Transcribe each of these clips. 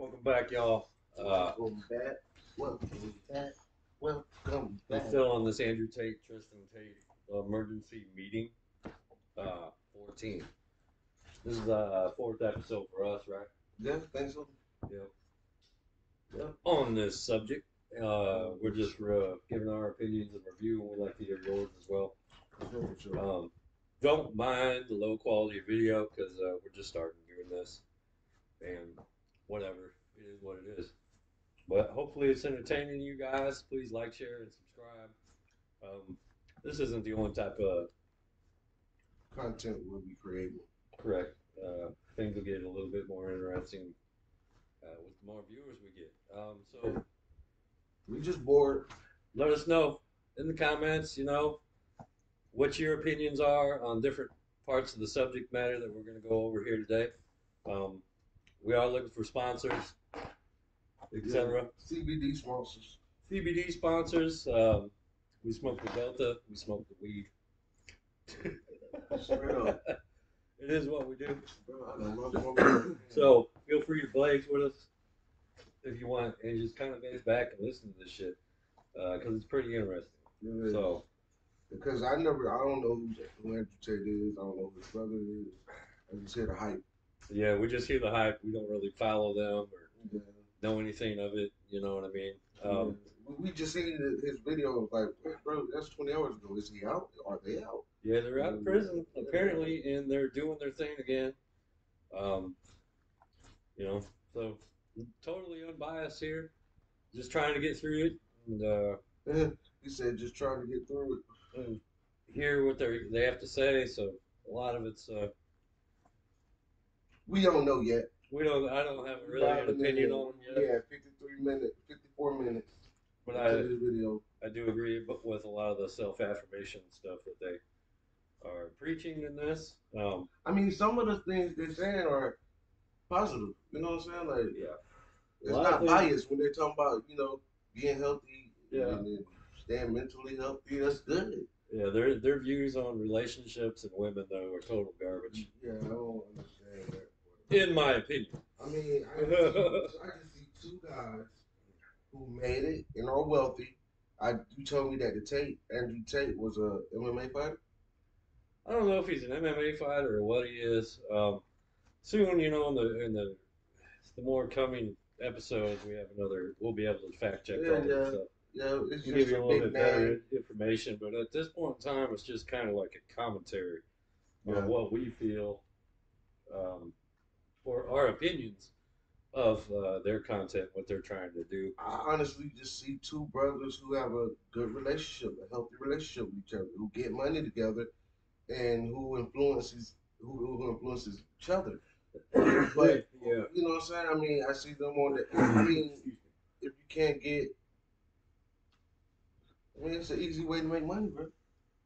Welcome back, y'all. Welcome back. Welcome back. Welcome We're back. still on this Andrew Tate, Tristan Tate emergency meeting. 14. This is the fourth episode for us, right? Yeah, think so. Yep. Yep. On this subject, we're just giving our opinions and review, and we'd like to hear yours as well. Sure. Don't mind the low quality video because we're just starting doing this, and whatever, it is what it is. But hopefully it's entertaining you guys. Please like, share, and subscribe. This isn't the only type of Content will be created. correct. Things will get a little bit more interesting with the more viewers we get. So We just bored. let us know in the comments, what your opinions are on different parts of the subject matter that we're going to go over here today. We are looking for sponsors, etc. CBD sponsors. CBD sponsors. We smoke the Delta. We smoke the weed. It is what we do. So feel free to blaze with us if you want, and just kind of base back and listen to this shit because it's pretty interesting. Yeah. So because I don't know who Andrew Tate is. I don't know who his brother is. I just hear the hype. yeah, we just hear the hype. We don't really follow them or know anything of it. You know what I mean? We just seen his video. Like, bro, that's 20 hours ago. Is he out? Are they out? Yeah, they're out of prison apparently, and they're doing their thing again. So totally unbiased here, just trying to get through it and he said just trying to get through it and hear what they have to say. So a lot of it's we don't know yet. I don't have really an opinion on them yet. Yeah, 54 minutes. But I do agree with a lot of the self-affirmation stuff that they are preaching in this. I mean, some of the things they're saying are positive. You know what I'm saying? Like, yeah, it's not biased when they're talking about being healthy and staying mentally healthy. That's good. Yeah, their views on relationships and women though are total garbage. Yeah, I don't understand that. In my opinion. I mean, I can see two guys who made it and are wealthy. You told me that Andrew Tate was a MMA fighter. I don't know if he's an MMA fighter or what he is. Soon, in the more coming episodes, we'll be able to fact check all that stuff. Yeah, it's just give you a little bit better name. information, but at this point in time, it's just kind of like a commentary on what we feel, or our opinions of their content, what they're trying to do. I honestly just see two brothers who have a good relationship, a healthy relationship with each other, who get money together, and who influences each other. But you know what I'm saying? I mean, I see them on the. I mean, if you can't get, I mean, it's an easy way to make money, bro.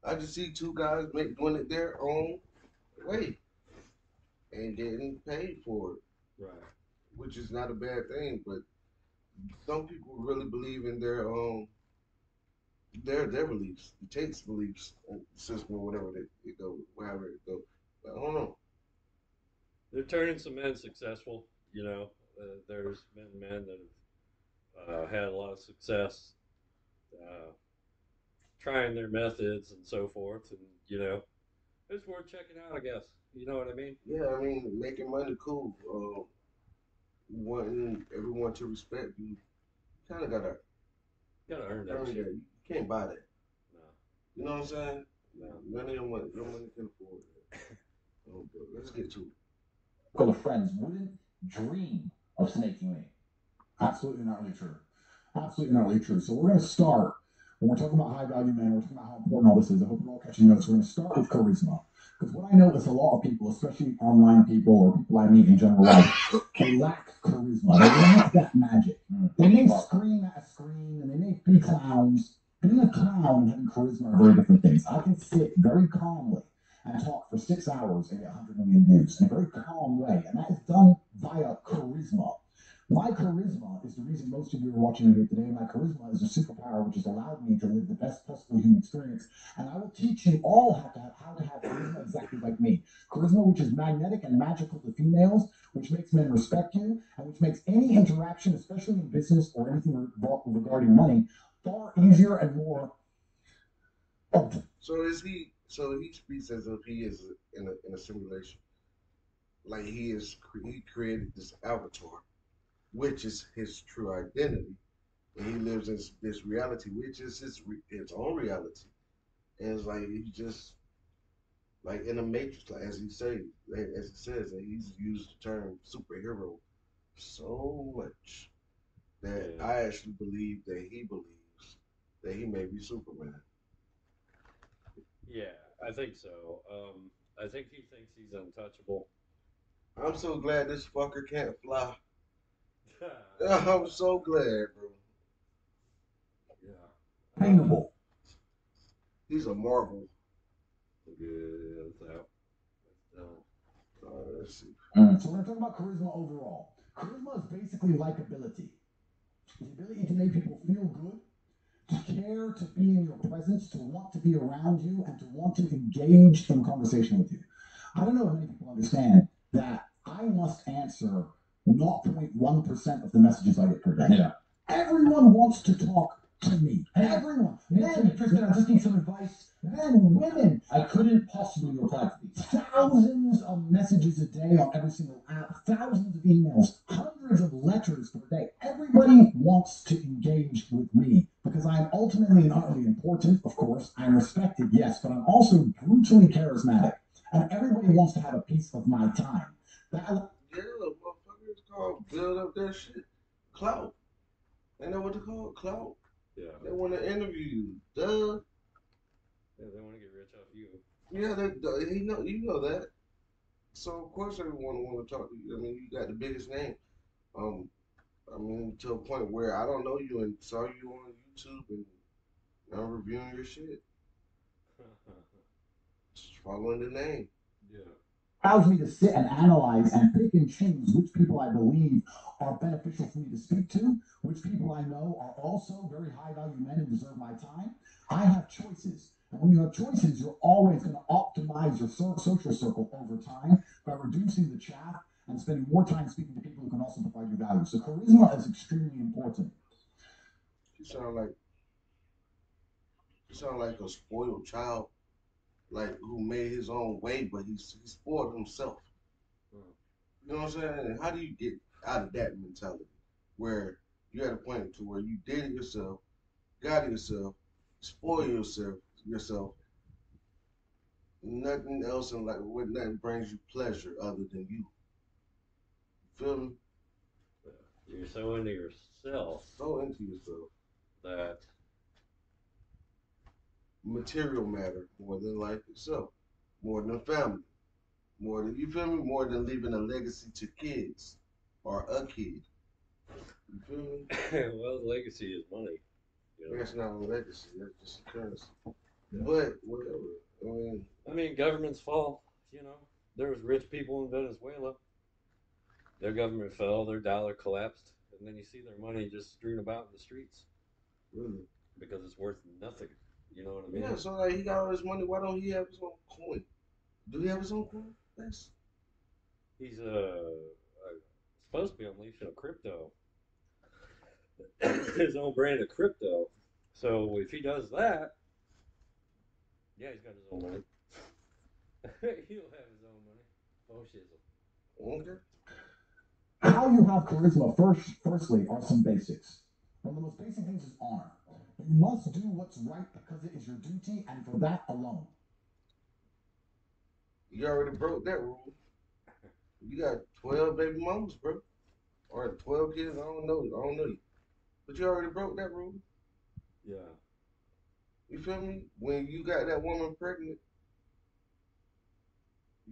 I just see two guys doing it their own way and getting paid for it, right? Which is not a bad thing, but some people really believe in their beliefs, the Tate's beliefs system or whatever it go, wherever it go. I don't know. They're turning some men successful. There's been men that have had a lot of success trying their methods and so forth, and it's worth checking out, I guess. You know what I mean? Yeah, I mean, making money cool. Wanting everyone to respect you, kind of gotta earn that shit. You can't buy that. No. You know what I'm saying? No. No money can afford it. Oh, bro, let's get to it. Couple of friends wouldn't dream of snaking me. Absolutely not really true. Absolutely not really true. So we're going to start, when we're talking about high value men, we're talking about how important all this is. I hope you're all catching notes. We're going to start with charisma. Because what I notice a lot of people, especially online people or people I meet in general life, they lack charisma. They lack that magic. They may scream at a screen and they may be clowns. Being a clown and having charisma are very different things. I can sit very calmly and talk for 6 hours and get 100 million views in a very calm way. And that is done via charisma. My charisma is the reason most of you are watching me here today. My charisma is a superpower which has allowed me to live the best possible human experience. And I will teach you all how to have charisma exactly like me. Charisma which is magnetic and magical to females, which makes men respect you, and which makes any interaction, especially in business or anything regarding money, far easier and more. So is he? So he speaks as if he is in a simulation, like he created this avatar, which is his true identity, and he lives in this reality, which is his own reality, and it's like he just like in a matrix, like as he says, that he's used the term superhero so much that Yeah. I actually believe that he believes that he may be Superman. Yeah, I think so. I think he thinks he's untouchable. I'm so glad this fucker can't fly. I'm so glad, bro. Yeah. Attainable. He's a marvel. Good. That's out. Let's see. So we're going to talk about charisma overall. Charisma is basically likability. The ability to make people feel good, to care, to be in your presence, to want to be around you, and to want to engage in conversation with you. I don't know if many people understand that I must answer 0.1% of the messages I get per day. Yeah. Everyone wants to talk to me. Everyone. Men, Tristan, I just need some advice. Men, women. I couldn't possibly reply to these. Thousands of messages a day on every single app, thousands of emails, hundreds of letters per day. Everybody wants to engage with me because I'm ultimately and utterly important, of course. I'm respected, yes, but I'm also brutally charismatic. And everybody wants to have a piece of my time. Yeah, motherfuckers called build up their shit. Clout. Ain't that what they call it? Clout? Yeah. They want to interview you. Duh. Yeah, they want to get rich off you. Yeah, you know that. So of course everyone want to talk to you. I mean, you got the biggest name. Um, I mean, to a point where I don't know you and saw you on YouTube and I'm reviewing your shit. Just following the name. Yeah. Allows me to sit and analyze and pick and choose which people I believe are beneficial for me to speak to, which people I know are also very high value men who deserve my time. I have choices. And when you have choices, you're always going to optimize your social circle over time by reducing the chaff and spending more time speaking to people who can also provide you value. So charisma is extremely important. You sound like a spoiled child, like who made his own way, but he spoiled himself. You know what I'm saying? And how do you get out of that mentality where you're at a point to where you did it yourself, got it yourself, spoil yourself, nothing else in life, what nothing brings you pleasure other than you. Feel me? You're so into yourself So into yourself. that Material matter more than life itself, more than family, more than you feel me, more than leaving a legacy to kids or a kid. You feel me? well, legacy is money. You know. That's not a legacy. That's just a currency. But whatever. I mean, governments fall. You know, there was rich people in Venezuela. Their government fell. Their dollar collapsed, and then you see their money just strewn about in the streets Really? because it's worth nothing. You know what I mean? Yeah. So like, he got all his money. Why don't he have his own coin? Do he have his own coin? Yes. He's supposed to be unleashing a crypto, his own brand of crypto. So if he does that, yeah, he's got his own money. He'll have his own money. Oh shizzle. Okay. How you have charisma, firstly, are some basics. One of the most basic things is honor. You must do what's right because it is your duty and for that alone. You already broke that rule. You got 12 baby mamas, bro. Or 12 kids. I don't know. I don't know you. But you already broke that rule. Yeah. You feel me? When you got that woman pregnant,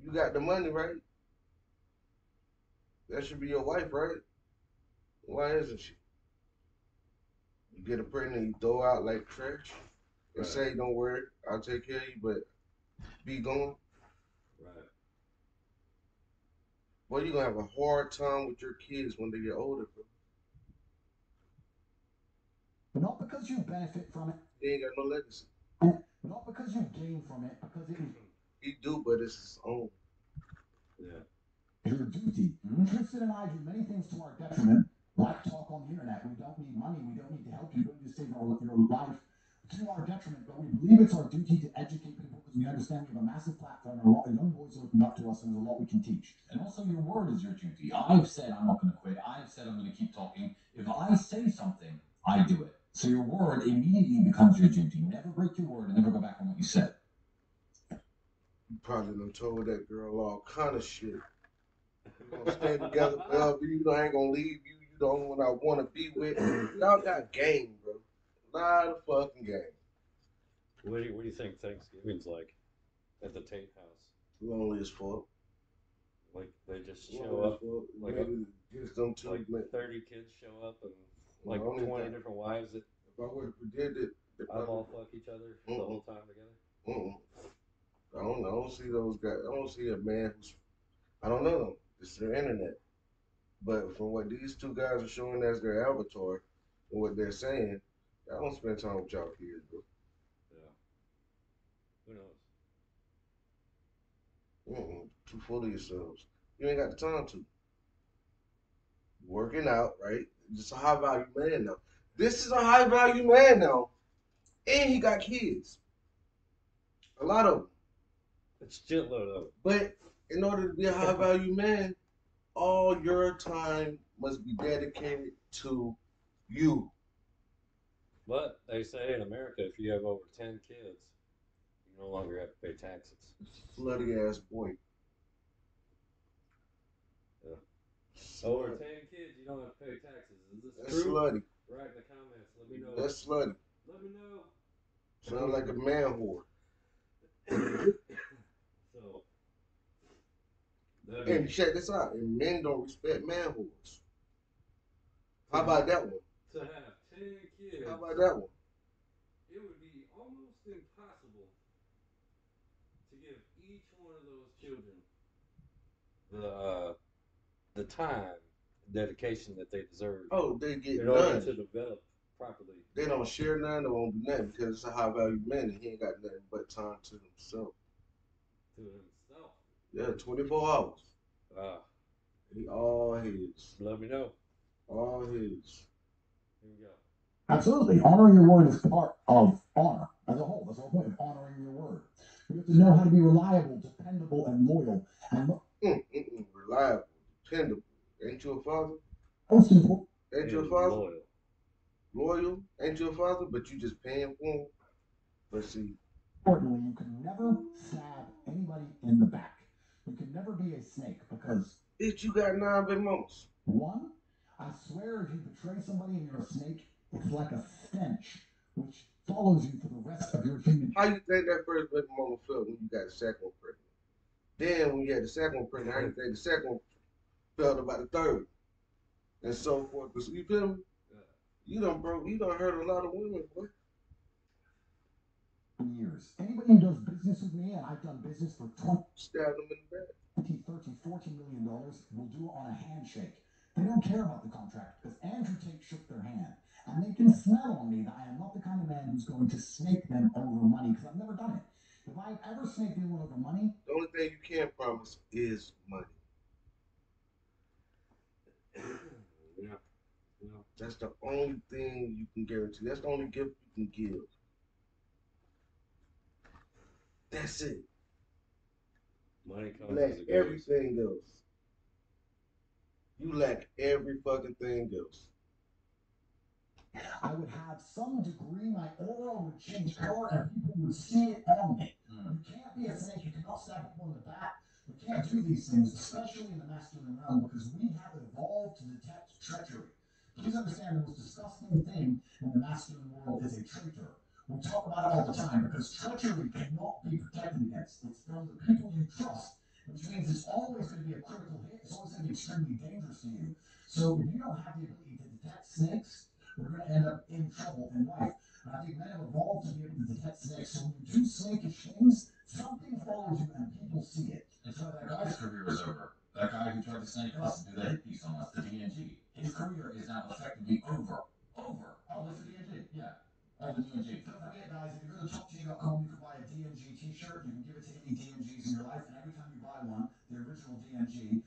you got the money, right? That should be your wife, right? Why isn't she? You get her pregnant, you throw out like trash and Right. say, "Don't worry, I'll take care of you," but be gone. Right. Boy, you're gonna have a hard time with your kids when they get older, bro. Not because you benefit from it. He ain't got no legacy. Not because you gain from it, because it is. He do, but it's his own. Yeah. is your duty. Tristan and I do many things to our detriment, like talk on the internet. We don't need money. We don't need to help you. We don't need to save your life to our detriment, but we believe it's our duty to educate people because we understand we have a massive platform and a lot of young boys are looking up to us and there's a lot we can teach. And also, your word is your duty. I've said I'm not going to quit. I've said I'm going to keep talking. If I say something, I do it. So your word immediately becomes your duty. Never break your word and never go back on what you said. You probably done told that girl all kind of shit. We're gonna stay together forever. You know, I ain't gonna leave you. You the only one I want to be with. Y'all got game, bro. A lot of fucking game. What do you think Thanksgiving's like at the Tate house? Lonely as fuck. Like they just show up, like maybe get them two. like 30 kids show up and like Well, 20 different wives that if I would have predicted, eyeball fuck each other the whole time together. I don't see those guys. I don't see a man who's. I don't know them. It's their internet. But from what these two guys are showing as their avatar and what they're saying, I don't spend time with y'all kids, bro. Yeah. Who knows? Too full of yourselves. You ain't got the time to. Working out, right? Just a high value man now. This is a high value man now. And he got kids. A lot of them. It's shitload of them. But in order to be a high value man, all your time must be dedicated to you. But they say in America, if you have over 10 kids, you no longer have to pay taxes. Slutty ass boy. Yeah. Over 10 kids, you don't have to pay taxes. Is this That's true? slutty. Write in the comments. Let me know. That's slutty. Let me know. Sounds like a man whore. So. And check this out. And men don't respect man whores. How about that one? To have 10 kids. How about that one? It would be almost impossible to give each one of those children the time, dedication that they deserve. Oh, they get in none. order to develop properly. They don't share none. They won't do nothing because it's a high value man and he ain't got nothing but time to himself. To himself. Yeah, 24 hours. He all his. Let me know. All his. Here we go. Absolutely. Honoring your word is part of honor as a whole. That's the whole point of honoring your word. You have to know how to be reliable, dependable, and loyal. And reliable, dependable. Ain't you a father? most important. Ain't you a father? Loyal. Ain't you a father? But you just paying for him. But see. Importantly, you can never stab anybody in the back. You can never be a snake because. Bitch, you got 9 big mamas. One, I swear if you betray somebody and you're a snake, it's like a stench which follows you for the rest of your human. How you think that first baby mama felt when you got the second one pregnant? Then when you had the second one pregnant, how you think the second one felt about the third? And so forth. Because you feel me? You done hurt a lot of women, boy. Years. Anybody who does business with me, and I've done business for 20, stab them in the back. $30, $40 million, will do it on a handshake. They don't care about the contract because Andrew Tate shook their hand. And they can smell on me that I am not the kind of man who's going to snake them over money because I've never done it. If I've ever snaked anyone over money, the only thing you can't promise is money. Yeah. That's the only thing you can guarantee. That's the only gift you can give. That's it. Money comes You lack everything else. You lack every fucking thing else. I would have some degree, my aura would change color and people would see it on me. You can't be a snake, you cannot stab people in the back. You can't do these things, especially in the masculine realm, because we have evolved to detect treachery. Please understand the most disgusting thing in the masculine world is a traitor. We talk about it all the time because treachery cannot be protected against. It's from the people you trust, which means it's always going to be a critical hit. It's always going to be extremely dangerous to you. So if you don't have the ability to detect snakes, we're going to end up in trouble in life. And I think men have evolved to be able to detect snakes. So when you do snakish things, something follows you and people see it. And so that guy's career is over. That guy who tried to snake us and do the hit piece on us, the DNG. His career is now effectively over. Over. Oh, that's the DNG. Yeah. Oh, the DNG. Don't forget, guys, if you go to TopG.com, you can buy a DNG t-shirt. You can give it to any DNGs in your life. And every time you buy one, the original DNG,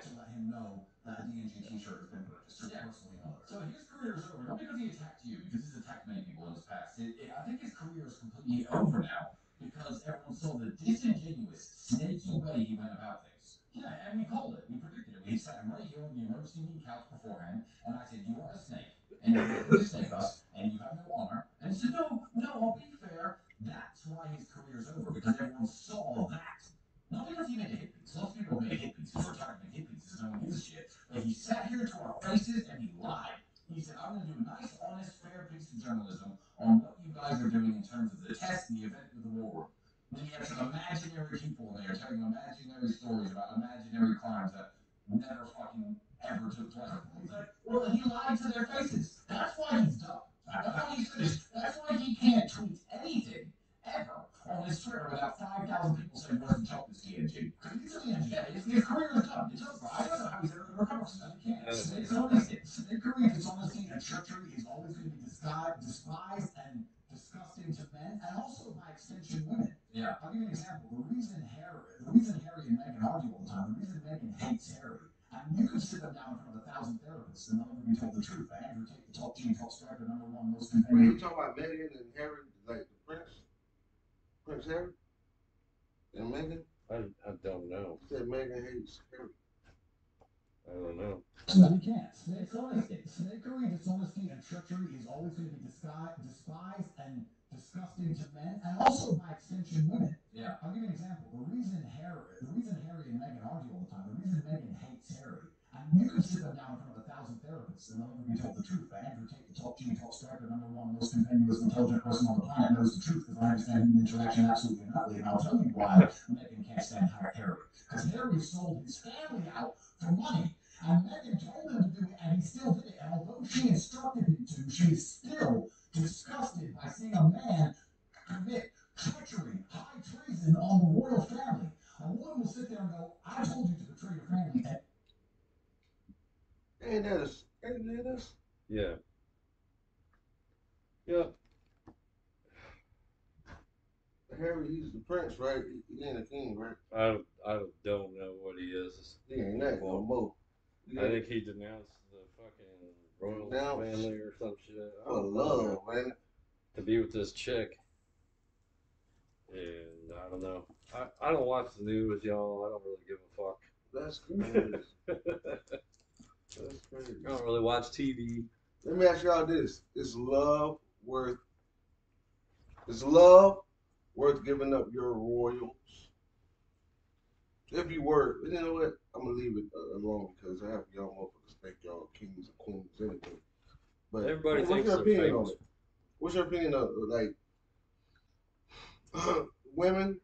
to let him know that a DNG t-shirt has been purchased. So personally, So his career is over, not because he attacked you, because he's attacked many people in his past. I think his career is completely over now because everyone saw the disingenuous, snaky way he went about things. Yeah, and we called it. We predicted it. We sat him right here on the emergency meeting couch beforehand, and I said, "You are a snake, and you're here to snake us, and you have no honor." And he said, "No, I'll be fair." That's why his career is over, because everyone saw that. Not because he made a hit piece. Lots of people make hit pieces or try to make hit pieces, no one gives a shit. But he sat here to our faces and he lied. He said, "I'm going to do a nice, honest, fair piece of journalism on what you guys are doing in terms of the test and the event of the war." Then you have some imaginary people in there telling imaginary stories about imaginary crimes that never fucking ever took place. He's like, well, he lied to their faces. That's why he's dumb. That's why he's finished. That's why he can't tweet anything ever on his Twitter without 5,000 people saying, "Wasn't Trump this TNG?" Because he's a TNG. His career is done. It's over. I don't know how he's ever going to recover from that. He can't. Snake's honesty, dishonesty, and treachery is always going to be despised and disgusting to men, and also by extension women. Yeah. I'll give you an example. The reason Harry and Meghan argue all the time, the reason Meghan hates Harry, and you could sit them down in front of 1,000 therapists and none of them be told the truth. Andrew Tate, the top G, top striker, #1 most Wait, competitive. you talking about Meghan and Harry, like the Prince Harry and Meghan? I don't know. You said Meghan hates Harry. I don't know. No, he can't. Snakery, dishonesty, and treachery is always going to be despised and disgusting to men, and also by extension women. Yeah. I'll give you an example. The reason Harry and Meghan argue all the time, the reason Meghan hates Harry, and you could sit them down in front of 1,000 therapists and none of them be told the truth. But Andrew Tate, the top G, top striker, #1 most continuous, intelligent person on the planet, knows the truth because I understand human interaction absolutely innately, and I'll tell you why Meghan can't stand Harry. Because Harry sold his family out for money. And Meghan told him to do it, and he still did it. And although she instructed him to, she is still disgusted by seeing a man commit treachery, high treason on the royal family. A woman will sit there and go, "I told you to betray your family." Ain't that us? Yeah. Yeah. Harry, he's the prince, right? He ain't a king, right? I don't know what he is. He ain't that no more. I think he denounced the fucking royal family or some shit. For love, man. To be with this chick. And I don't know. I don't watch the news, y'all. I don't really give a fuck. That's crazy. That's crazy. I don't really watch TV. Let me ask y'all this: Is love worth giving up your royals? If you were, you know what? I'm gonna leave it alone because I have y'all motherfuckers think y'all kings and queens, anything. But everybody what's thinks your they're opinion famous. on it? What's your opinion of like women?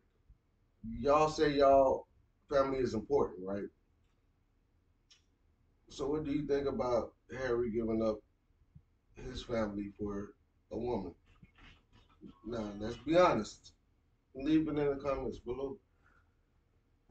Y'all say y'all family is important, right? So what do you think about Harry giving up his family for a woman? Now, let's be honest. Leave it in the comments below.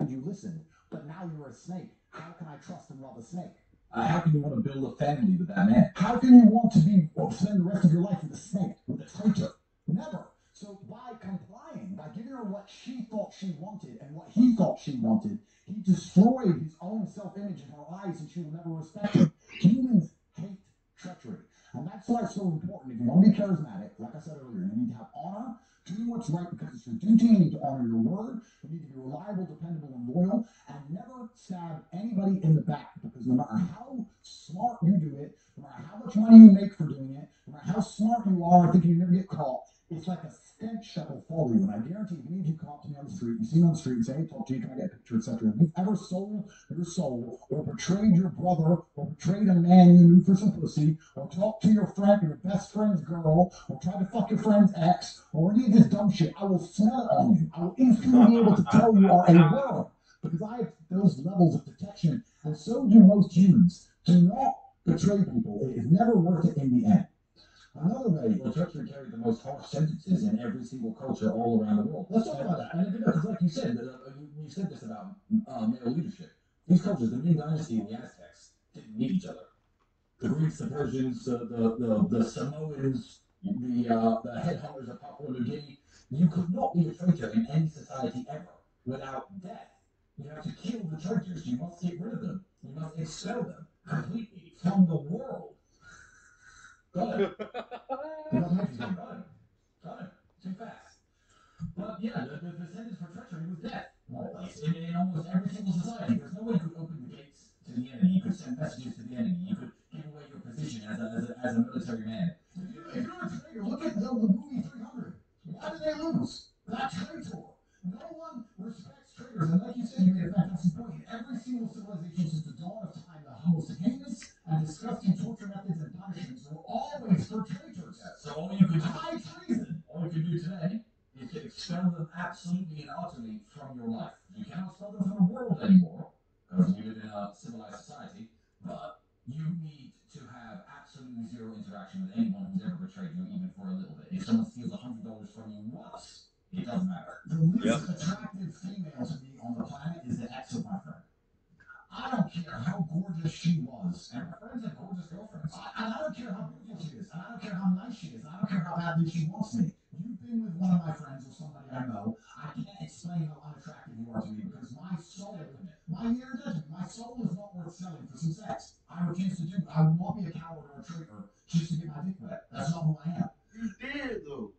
You listened, but now you're a snake. How can I trust and love a snake? How can you want to build a family with that man? How can you want to spend the rest of your life with a snake, with a traitor? Never. So by complying, by giving her what she thought she wanted and what he thought she wanted, he destroyed his own self-image in her eyes, and she will never respect him. Humans hate treachery. And that's why it's so important. If you want to be charismatic, like I said earlier, you need to have honor, do what's right because it's your duty. You need to honor your word. You need to be reliable, dependable, and loyal, and never stab anybody in the back, because no matter how smart you do it, no matter how much money you make for doing it, no matter how smart you are thinking you never get caught, it's like a stench that will follow you. And I guarantee if any of you come up to me on the street, you see me on the street and say, "Hey, talk to you, can I get a picture," etc. If you've ever sold your soul, or betrayed your brother, or betrayed a man you knew for some pussy, or talked to your friend or your best friend's girl, or tried to fuck your friend's ex, or any of this dumb shit, I will smell it on you. I will instantly be able to tell you are a worm, because I have those levels of detection, and so do most humans. Do not betray people. It is never worth it in the end. Another way, well, treachery carried the most harsh sentences in every single culture all around the world. Let's talk about that. And because, like you said, you said this about male leadership. These cultures, the Ming Dynasty and the Aztecs, didn't need each other. The Greeks, the Persians, the Samoans, the headhunters of Papua New Guinea. You could not be a traitor in any society ever without death. You have to kill the traitors. You must get rid of them. must expel them completely from the world. Got it. Got it. Too fast. But yeah, the sentence for treachery was death. In almost every single society, there's no way you could open the gates to the enemy. You could send messages to the enemy. You could give away your position as a military man. If you're a traitor, look at the movie 300. Why did they lose? That traitor. No one respects traitors. And like you said, you made a fantastic point. In every single civilization since the dawn of time, the most heinous and disgusting torture methods and punishments were always for traitors. So all you could high treason. All you can do today is to expel them absolutely and utterly from your life. You cannot expel them from the world anymore, because we live in a civilized society, but you need to have absolutely zero interaction with anyone who's ever betrayed you, even for a little bit. If someone steals $100 from you once, it doesn't matter. The least attractive female to me on the planet is the ex of my friend. I don't care how gorgeous she was, and my friends have gorgeous girlfriends. And I don't care how beautiful she is, and I don't care how nice she is, and I don't care how badly she wants me. You've been with one of my friends or somebody I know. I can't explain how unattractive you are to me because my soul, my soul is not worth selling for some sex. I refuse to do it. I will not be a coward or a traitor just to get my dick wet. That's not who I am. You did though.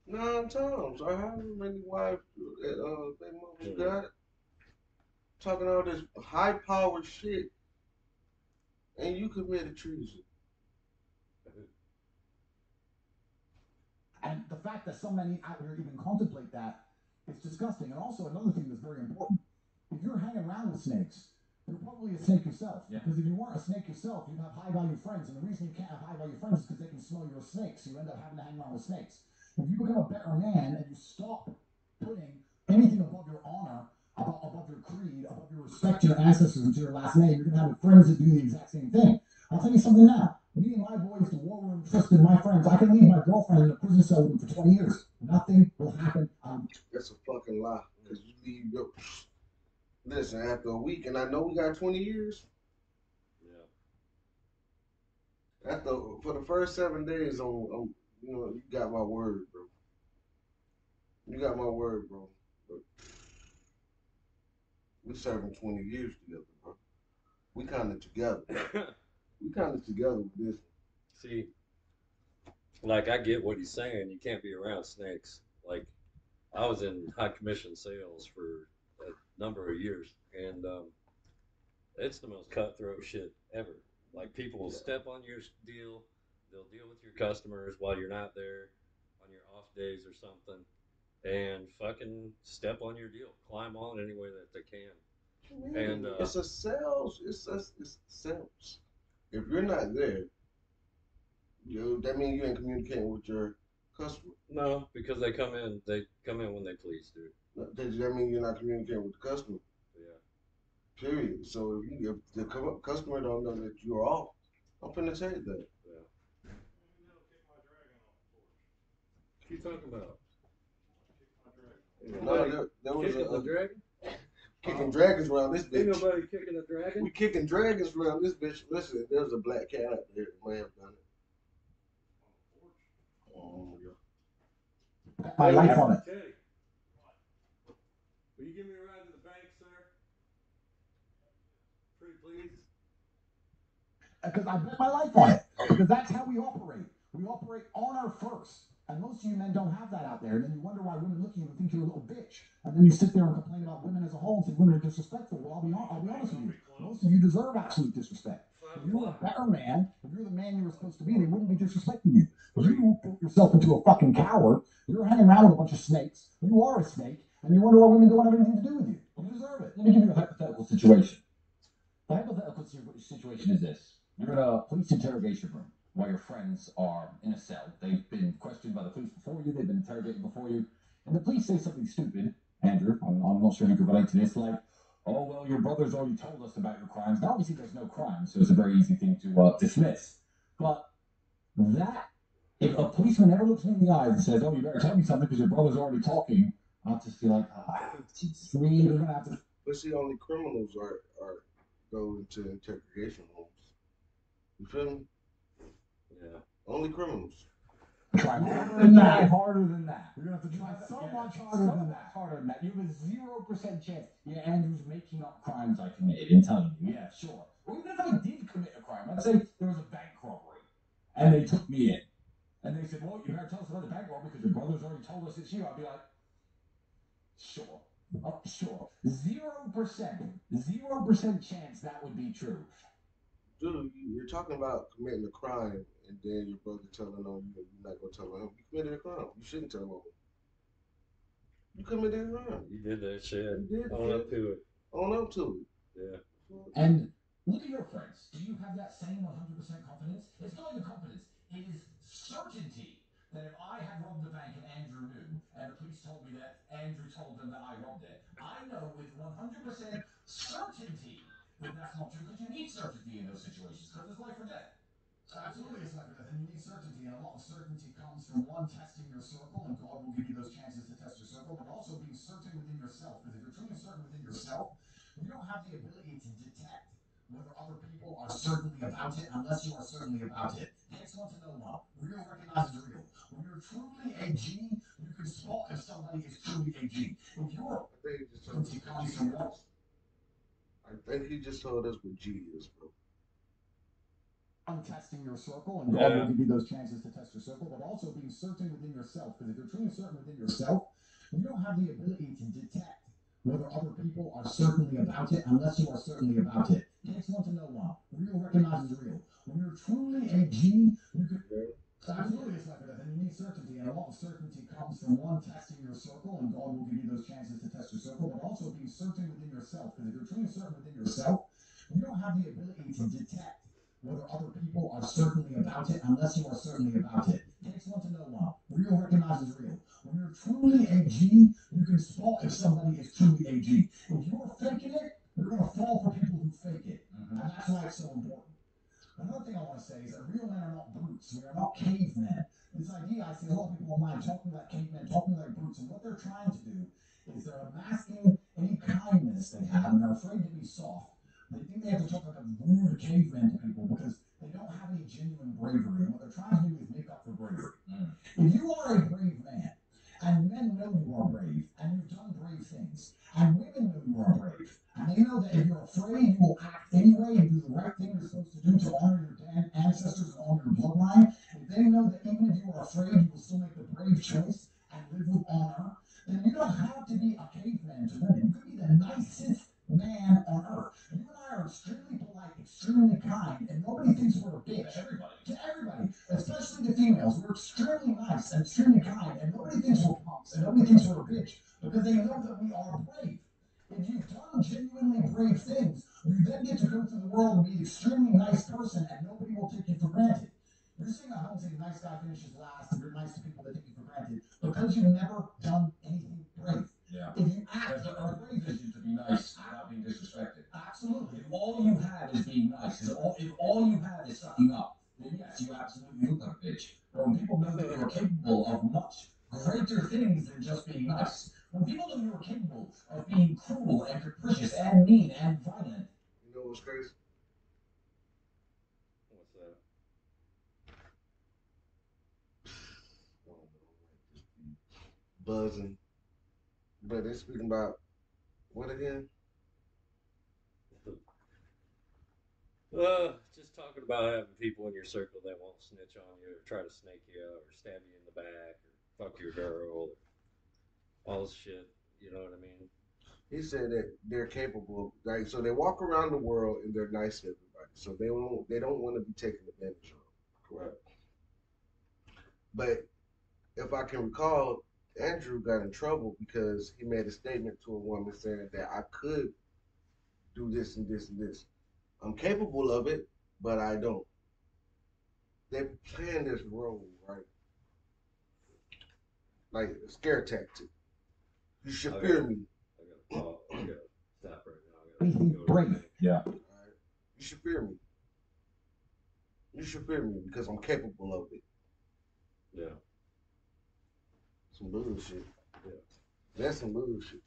9 times. I have many wives that they mother got talking all this high powered shit, and you committed treason. And the fact that so many out here even contemplate that is disgusting. And also another thing that's very important: if you're hanging around with snakes, you're probably a snake yourself. Yeah. Because if you weren't a snake yourself, you'd have high value friends. And the reason you can't have high value friends is because they can smell you're a snake. So you end up having to hang around with snakes. If you become a better man and you stop putting anything above your honor, above your creed, above your respect to your ancestors and to your last name, you're going to have friends that do the exact same thing. I'll tell you something now. Me and my boys, the war room, trusted my friends. I can leave my girlfriend in a prison cell with them for 20 years. Nothing will happen. That's a fucking lie. Because you leave your... Listen, after a week, and I know we got 20 years. Yeah. For the first 7 days, you got my word, bro. You got my word, bro. But we serving 20 years together, bro. We kind of together. We kind of together with this. See, like I get what he's saying. You can't be around snakes. Like I was in high commission sales for a number of years, and it's the most cutthroat shit ever. Like people will step on your deal. They'll deal with your customers while you're not there on your off days or something, and fucking step on your deal, climb on any way that they can. And it's a sales. It's sales. If you're not there, that means you ain't communicating with your customer. No, because they come in when they please, dude. Does that mean you're not communicating with the customer? Yeah. Period. So if the customer don't know that you're off, I'm finna tell you that. Yeah. What you talking about? No, there was a dragon. Kicking dragons around this bitch. Ain't nobody kicking a dragon. We kicking dragons around this bitch. Listen, there's a black cat out there. May have done it. Oh yeah. My life on it. Teddy, will you give me a ride to the bank, sir? Pretty please. Because I bet my life on it. Because that's how we operate. We operate honor first. And most of you men don't have that out there. And then you wonder why women look at you and think you're a little bitch. And then you sit there and complain about women as a whole and say women are disrespectful. Well, I'll be honest with you. Most of you deserve absolute disrespect. If you were a better man, if you're the man you were supposed to be, they wouldn't be disrespecting you. If you put yourself into a fucking coward, you're hanging around with a bunch of snakes. You are a snake. And you wonder why women don't have anything to do with you. You deserve it. Let me give you a hypothetical situation. The hypothetical situation is this. You're in a police interrogation room while your friends are in a cell. They've been questioned by the police before you. They've been interrogated before you. And the police say something stupid. Andrew, I'm not sure you can relate to this. Like, oh, well, your brother's already told us about your crimes. Now, obviously, there's no crime, so it's a very easy thing to dismiss. But if a policeman ever looks me in the eyes and says, oh, you better tell me something because your brother's already talking, I'll just be like, it's really going to have to... But see, only criminals are go into interrogation rooms. You feel me? Yeah. Only criminals. Try harder than that. Harder than that. You're gonna have to try so much harder than that. Harder than that. You have a 0% chance. Yeah, Andrew's making up crimes I committed and telling you. Yeah, sure. Or even if I did commit a crime, let's say there was a bank robbery, and they took me in, and they said, "Well, you better tell us about the bank robbery because your brother's already told us it's you." I'd be like, "Sure, oh, sure." 0% chance that would be true. Dude, you're talking about committing a crime, and then your brother telling on you, and you're not gonna tell on him. You committed a crime. You shouldn't tell on him. You committed a crime. You did that shit. You did. Own up to it. Own up to it. Yeah. And look at your friends. Do you have that same 100% confidence? It's not even confidence. It is certainty that if I had robbed the bank and Andrew knew, and the police told me that Andrew told them that I robbed it, I know with 100% certainty that that's not true, because you need certainty in those situations, because it's life or death. Absolutely, it's life or death, and you need certainty, and a lot of certainty comes from one, testing your circle, and God will give you those chances to test your circle, but also being certain within yourself, because if you're truly certain within yourself, you don't have the ability to detect whether other people are certainly about it unless you are certainly about it. Takes one to know one. Real recognizes real. When you're truly a G, you can spot if somebody is truly a G. If your certainty comes from what? I think he just told us what G is, bro. Testing your circle, and God will give you those chances to test your circle, but also being certain within yourself. Because if you're truly certain within yourself, you don't have the ability to detect whether other people are certainly about it unless you are certainly about it. Takes one to know one. Real recognizes real. When you're truly a G, you can. Absolutely, it's like that. And you need certainty, and a lot of certainty comes from one, testing your circle, and God will give you those chances to test your circle, but also being certain within yourself. Because if you're truly certain within yourself, you don't have the ability to detect whether other people are certainly about it unless you are certainly about it. Takes one to know one. Real recognizes real. When you're truly a G, you can spot if somebody is truly a G. If you're faking it, you're going to fall for people who fake it. And that's why it's so important. Another thing I want to say is that real men are not brutes. We are not cavemen. This idea, I see a lot of people online talking like cavemen, talking like brutes, and what they're trying to do is they're masking any kindness they have, and they're afraid to be soft. They think they have to talk like a rude caveman to people because they don't have any genuine bravery, and what they're trying to do is make up for bravery. If you are a brave man, and men know you are brave, and you've done brave things, and women know you are brave, and they know that if you're afraid, you will act anyway and do the right thing you're supposed to do to honor your ancestors and honor your bloodline. If they know that even if you are afraid, you will still make the brave choice and live with honor, then you don't have to be a caveman to women. You could be the nicest man on earth. You and I are extremely polite, extremely kind, and nobody thinks we're a bitch. To everybody, especially the females. We're extremely nice and extremely kind, and nobody thinks we're punks, and nobody thinks we're a bitch, because they know that we are brave. If you've done genuinely brave things, you then get to go through the world and be an extremely nice person, and nobody will take you for granted. You're saying at home saying nice guy finishes last, and you're nice to people that take you for granted because you've never done anything brave. Yeah. If you act But our brave is to be nice without being disrespected. Absolutely. If all you have is being nice, if all you have is sucking up, then yes, you absolutely look like a bitch. But when people know that you're capable of much greater things than just being nice, when people know you're capable of being cruel and capricious and mean and violent. You know what's crazy? What's that? I don't know, just be buzzing. But they're speaking about what again? Just talking about having people in your circle that won't snitch on you or try to snake you out or stab you in the back or fuck your girl or all this shit. You know what I mean? He said that they're capable, like, so they walk around the world and they're nice to everybody, so they don't want to be taken advantage of. Correct. But if I can recall, Andrew got in trouble because he made a statement to a woman saying that I could do this and this and this. I'm capable of it, but I don't. They're playing this role, right? Like a scare tactic. You should fear me. I gotta stop right now. I gotta Anything go to the brave. bank. Yeah. All right? You should fear me. You should fear me because I'm capable of it. Yeah. Some bullshit. Yeah. That's some bullshit.